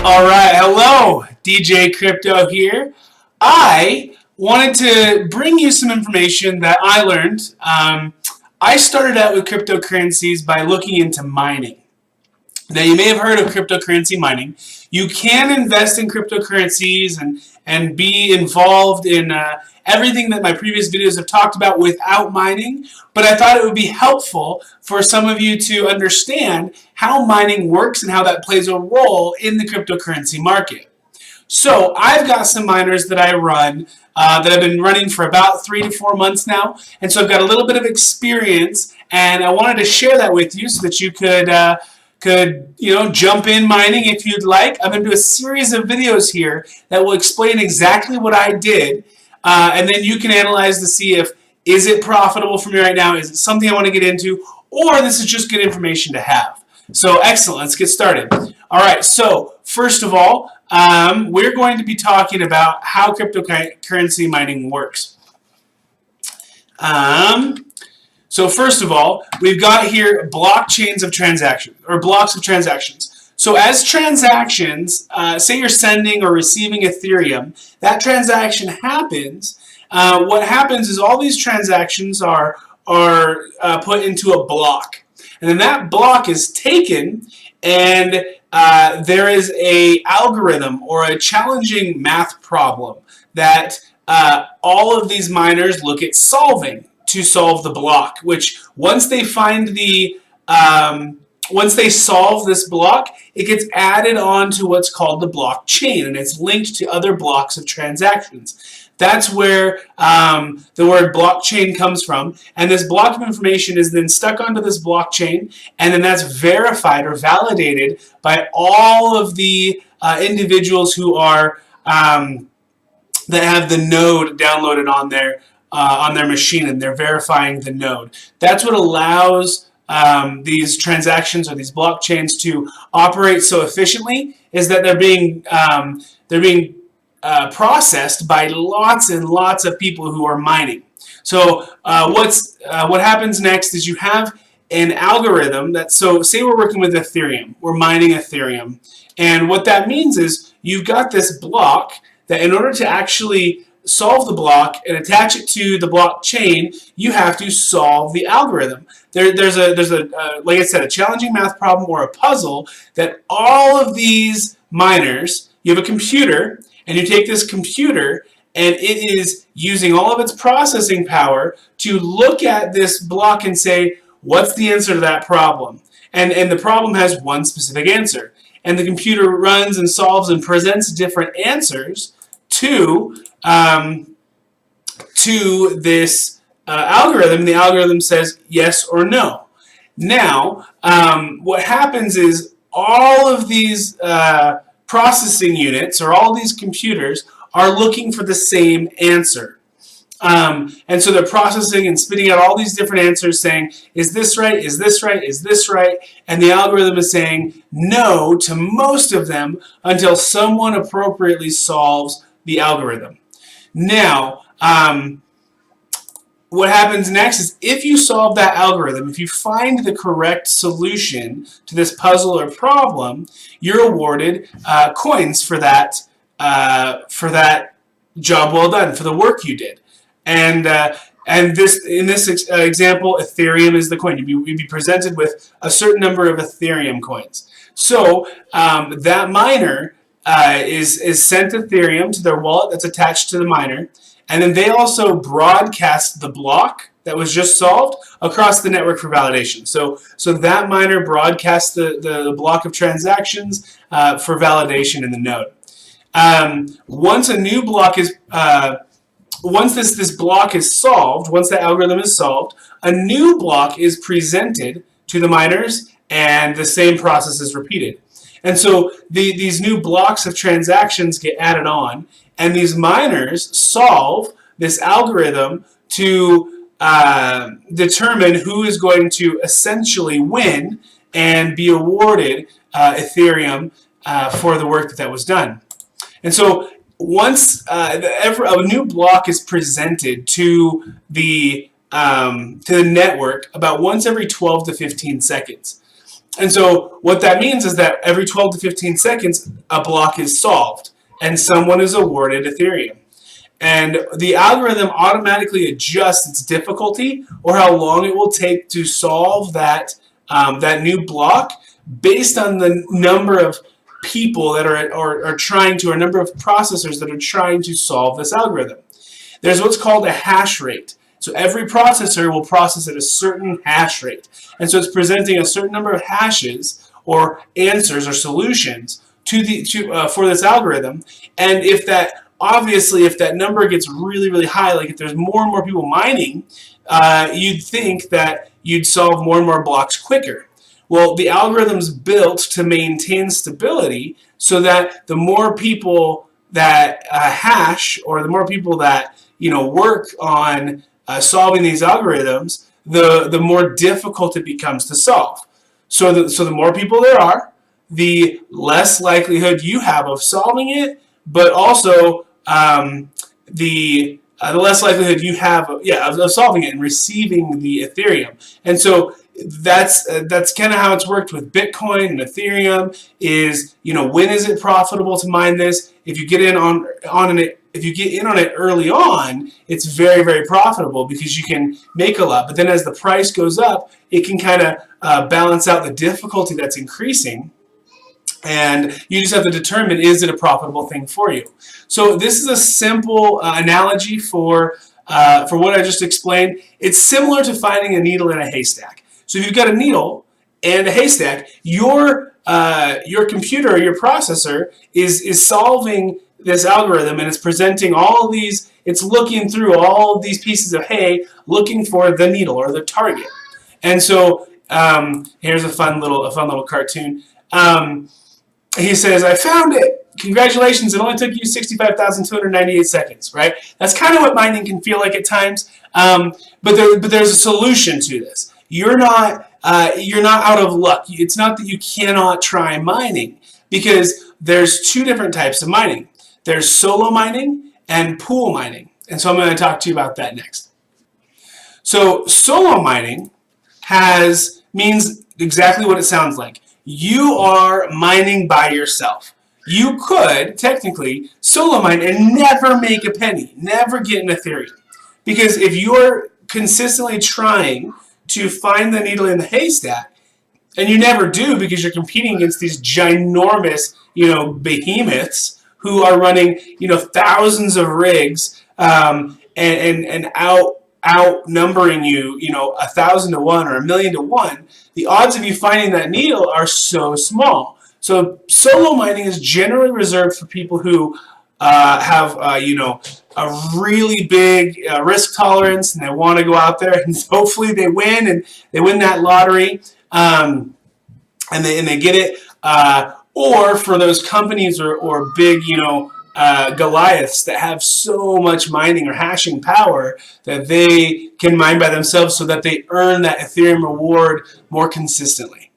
All right, hello, DJ Crypto here. I wanted to bring you some information that I learned. I started out with cryptocurrencies by looking into mining. Now, you may have heard of cryptocurrency mining. You can invest in cryptocurrencies and be involved in everything that my previous videos have talked about without mining, but I thought it would be helpful for some of you to understand how mining works and how that plays a role in the cryptocurrency market. So I've got some miners that I run that I've been running for about 3 to 4 months now, and so I've got a little bit of experience, and I wanted to share that with you so that you could jump in mining if you'd like. I'm going to do a series of videos here that will explain exactly what I did, and then you can analyze to see if is it profitable for me right now, is it something I want to get into, or this is just good information to have. So excellent, let's get started. All right, so first of all, we're going to be talking about how cryptocurrency mining works. So first of all, we've got here blockchains of transactions, or blocks of transactions. So as transactions, say you're sending or receiving Ethereum, that transaction happens. What happens is all these transactions are put into a block. And then that block is taken, and there is an algorithm or a challenging math problem that all of these miners look at solving to solve the block, which once they find once they solve this block, it gets added on to what's called the blockchain, and it's linked to other blocks of transactions. That's where the word blockchain comes from, and this block of information is then stuck onto this blockchain, and then that's verified or validated by all of the individuals who are that have the node downloaded on their machine, and they're verifying the node. That's what allows these transactions or these blockchains to operate so efficiently, is that they're being processed by lots and lots of people who are mining. So what happens next is you have an algorithm that, so say we're working with Ethereum, we're mining Ethereum, and what that means is you've got this block that in order to actually solve the block and attach it to the blockchain, you have to solve the algorithm. There's like I said, a challenging math problem or a puzzle that all of these miners, you have a computer, and you take this computer and it is using all of its processing power to look at this block and say, what's the answer to that problem? And the problem has one specific answer. And the computer runs and solves and presents different answers to this algorithm. The algorithm says yes or no. Now, what happens is all of these processing units, or all these computers, are looking for the same answer. And so they're processing and spitting out all these different answers saying, is this right, is this right, is this right? And the algorithm is saying no to most of them until someone appropriately solves the algorithm. Now, what happens next is if you solve that algorithm, if you find the correct solution to this puzzle or problem, you're awarded coins for that job well done, for the work you did. And in this example, Ethereum is the coin. You'd be presented with a certain number of Ethereum coins. So that miner is sent Ethereum to their wallet that's attached to the miner, and then they also broadcast the block that was just solved across the network for validation. So that miner broadcasts the block of transactions for validation in the node. Once a new block is once this block is solved, once the algorithm is solved, a new block is presented to the miners, and the same process is repeated. And so these new blocks of transactions get added on, and these miners solve this algorithm to determine who is going to essentially win and be awarded Ethereum for the work that was done. And so once a new block is presented to the network about once every 12 to 15 seconds. And so what that means is that every 12 to 15 seconds, a block is solved and someone is awarded Ethereum. And the algorithm automatically adjusts its difficulty or how long it will take to solve that new block based on the number of people that are trying to, or number of processors that are trying to solve this algorithm. There's what's called a hash rate. So every processor will process at a certain hash rate. And so it's presenting a certain number of hashes or answers or solutions for this algorithm. And if that number gets really, really high, like if there's more and more people mining, you'd think that you'd solve more and more blocks quicker. Well, the algorithm's built to maintain stability so that the more people that hash, or the more people that work on solving these algorithms, the more difficult it becomes to solve. So the more people there are, the less likelihood you have of solving it, but also the less likelihood you have of solving it and receiving the Ethereum. And so that's kind of how it's worked with Bitcoin and Ethereum. Is when is it profitable to mine this? If you get in on it. If you get in on it early on, it's very, very profitable because you can make a lot. But then as the price goes up, it can kind of balance out the difficulty that's increasing. And you just have to determine, is it a profitable thing for you? So this is a simple analogy for what I just explained. It's similar to finding a needle in a haystack. So if you've got a needle and a haystack, your computer or your processor is solving this algorithm, and it's presenting all of these, it's looking through all of these pieces of hay, looking for the needle or the target. And so here's a fun little cartoon. He says, "I found it. Congratulations! It only took you 65,298 seconds." Right? That's kind of what mining can feel like at times. But there's a solution to this. You're not out of luck. It's not that you cannot try mining, because there's two different types of mining. There's solo mining and pool mining. And so I'm going to talk to you about that next. So solo mining means exactly what it sounds like. You are mining by yourself. You could technically solo mine and never make a penny, never get an Ethereum. Because if you're consistently trying to find the needle in the haystack, and you never do because you're competing against these ginormous, behemoths who are running, thousands of rigs, and outnumbering you, 1,000 to 1 or 1,000,000 to 1, the odds of you finding that needle are so small. So solo mining is generally reserved for people who have, a really big risk tolerance, and they want to go out there and hopefully they win, and they win that lottery, and they get it. Or for those companies or big, Goliaths that have so much mining or hashing power that they can mine by themselves so that they earn that Ethereum reward more consistently.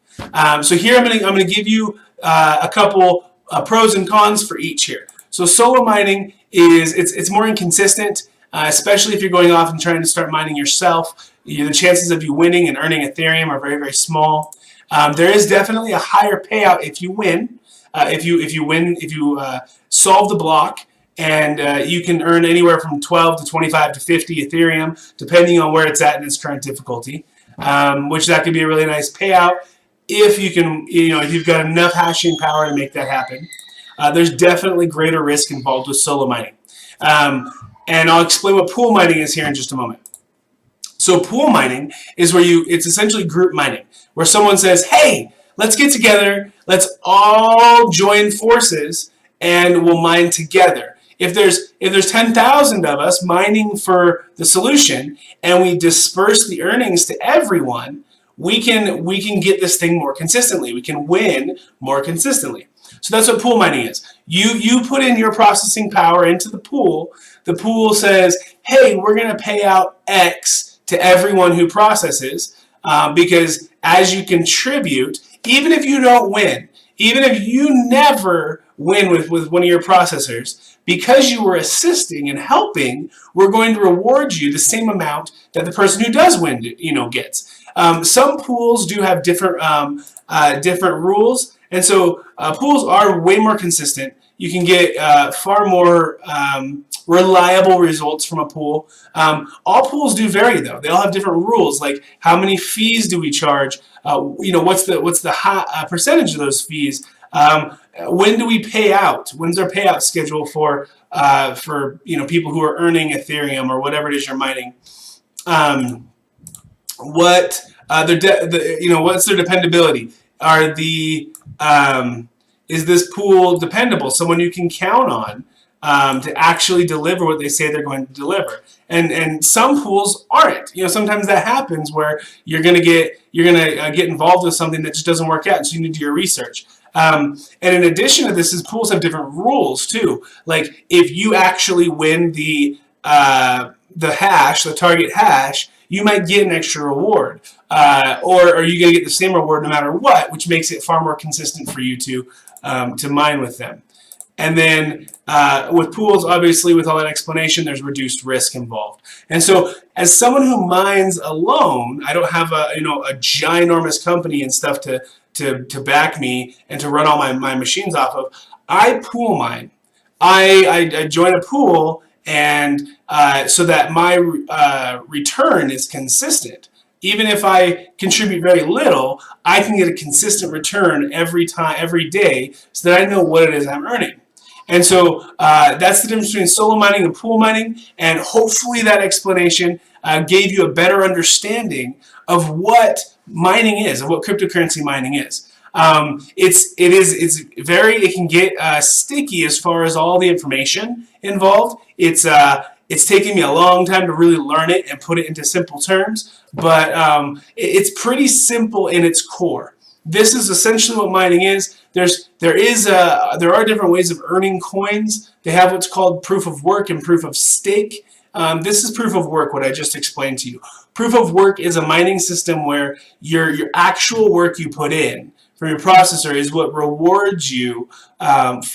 So here I'm gonna give you a couple pros and cons for each here. So solo mining it's more inconsistent, especially if you're going off and trying to start mining yourself. The chances of you winning and earning Ethereum are very, very small. There is definitely a higher payout if you win. If you solve the block, and you can earn anywhere from 12 to 25 to 50 Ethereum, depending on where it's at in its current difficulty, which that could be a really nice payout if you can, if you've got enough hashing power to make that happen. There's definitely greater risk involved with solo mining. And I'll explain what pool mining is here in just a moment. So pool mining is where it's essentially group mining, where someone says, hey, let's get together, let's all join forces, and we'll mine together. If there's 10,000 of us mining for the solution, and we disperse the earnings to everyone, we can get this thing more consistently. We can win more consistently. So that's what pool mining is. You put in your processing power into the pool. The pool says, hey, we're going to pay out X to everyone who processes, because as you contribute, even if you don't win, even if you never win with one of your processors, because you were assisting and helping, we're going to reward you the same amount that the person who does win, gets. Some pools do have different rules, and so pools are way more consistent. You can get far more reliable results from a pool. All pools do vary, though. They all have different rules, like how many fees do we charge? What's the high, percentage of those fees? When do we pay out? When's our payout schedule for people who are earning Ethereum or whatever it is you're mining? What's their dependability? Is this pool dependable? Someone you can count on to actually deliver what they say they're going to deliver. And some pools aren't. Sometimes that happens where you're gonna get involved with something that just doesn't work out, and so you need to do your research. And in addition to this, pools have different rules too. Like if you actually win the target hash, you might get an extra reward, or are you going to get the same reward no matter what, which makes it far more consistent for you to mine with them. And then with pools, obviously, with all that explanation, there's reduced risk involved. And so, as someone who mines alone, I don't have a ginormous company and stuff to back me and to run all my machines off of. I pool mine. I join a pool, and so that my return is consistent. Even if I contribute very little, I can get a consistent return every day, so that I know what it is I'm earning. And so that's the difference between solo mining and pool mining, and hopefully that explanation gave you a better understanding of what mining is, of what cryptocurrency mining is. It can get sticky as far as all the information involved. It's taken me a long time to really learn it and put it into simple terms, but it's pretty simple in its core. This is essentially what mining is. There are different ways of earning coins. They have what's called proof of work and proof of stake. This is proof of work, what I just explained to you. Proof of work is a mining system where your actual work you put in from your processor is what rewards you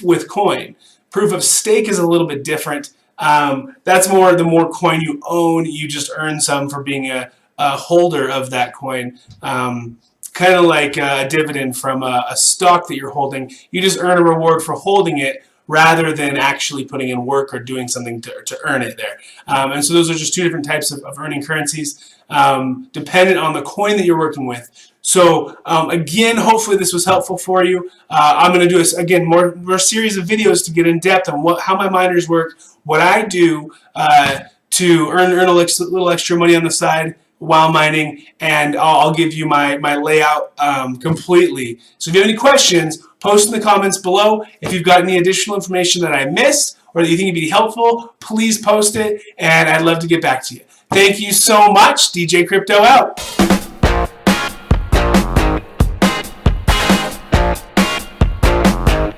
with coin. Proof of stake is a little bit different. That's the more coin you own, you just earn some for being a holder of that coin. Kind of like a dividend from a stock that you're holding. You just earn a reward for holding it rather than actually putting in work or doing something to earn it there. And so those are just two different types of earning currencies dependent on the coin that you're working with. So again, hopefully this was helpful for you. I'm going to do more series of videos to get in depth on how my miners work, what I do to earn a little extra money on the side while mining, and I'll give you my layout completely. So if you have any questions, post in the comments below. If you've got any additional information that I missed or that you think would be helpful, please post it, and I'd love to get back to you. Thank you so much. DJ Crypto out.